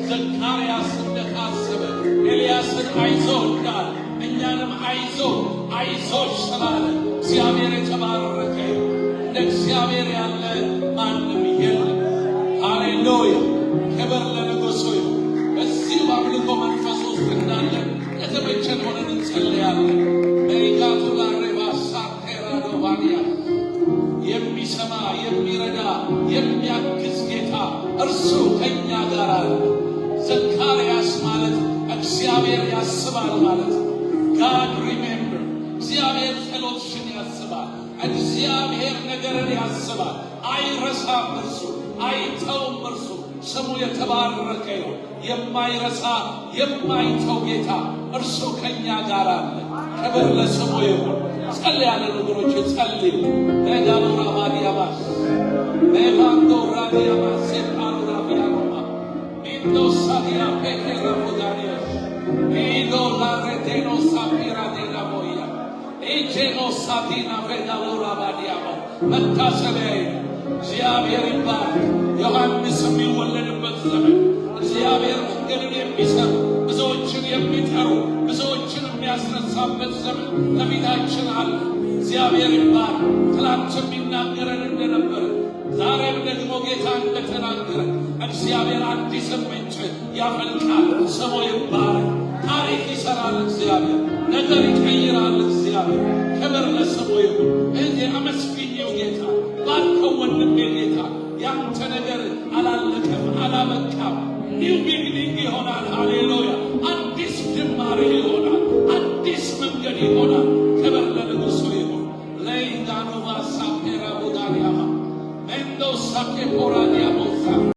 ዘካርያስ እንደታሰበ ኤልያስን አይዞህ እንዳለ እኛንም አይዞሽ ስላለ እግዚአብሔር የተባረከ ይሁን። እንደ እግዚአብሔር ያለ ማንም የለም። ሃሌሉያ! ክብር ለንጉሡ ይሁን። በዚህ በአምልኮ መንፈስ ውስጥ እንዳለን የተመቸን ሆነን እንጸልያለን። በሪጋቱ ላሬባ ሳቴራዶ ባንያ የሚሰማ የሚረዳ የሚያግዝ ጌታ እርሱ ከእኛ ጋር አለ። ዘካርያስ ማለት እግዚአብሔር ያስባል ማለት ነው። God remember እግዚአብሔር ጸሎትሽን ያስባል። እግዚአብሔር ነገርን ያስባል። አይረሳም እርሱ፣ አይተውም እርሱ። ስሙ የተባረከ ይሁን። የማይረሳ የማይተው ጌታ እርሱ ከእኛ ጋር አለ። ክብር ለስሙ ይሁን። ጸልያለን ወገኖች፣ ጸልይ። ለጋሎራ ባዲያባስ ለቫንዶራ ዲያባስ ሴፓሎራ ቢያሮማ ኢንዶ ሳዲያ ፔኬራ ሞዳሪያስ ኢንዶ ላሬቴኖ ሳፒራ ዴላ ሞያ ኢጄኖ ሳዲና ቬጋሎራ ባዲያባ መታሰቢያ እግዚአብሔር ይባርክ። ዮሐንስ የሚወለድበት ዘመን እግዚአብሔር መንገድን የሚሰሩ ብዙዎችን የሚጠሩ ብዙዎችን የሚያስነሳበት ዘመን ከፊታችን አለ። እግዚአብሔር ይባርክ። ትላንትም ይናገረን እንደነበረ ዛሬም ደግሞ ጌታ እንደተናገረ እግዚአብሔር አዲስን ምንጭ ያፈልቃል። ስሙ ይባረክ። ታሪክ ይሰራል እግዚአብሔር፣ ነገር ይቀይራል እግዚአብሔር። ክብር ለስሙ ይሁን። እዚህ አመስግኘው ጌታ፣ ባርከው ወንድሜ ጌታ። ያንተ ነገር አላለቀም፣ አላበቃም። ኒው ቢግኒንግ ይሆናል። ሃሌሉያ! አዲስ ጅማሬ ይሆናል። አዲስ መንገድ ይሆናል። ክብር ለንጉሡ ይሁን። ለይዳኖ ባሳፔራ ቡዳሪያማ ሜንዶ ሳኬፖራ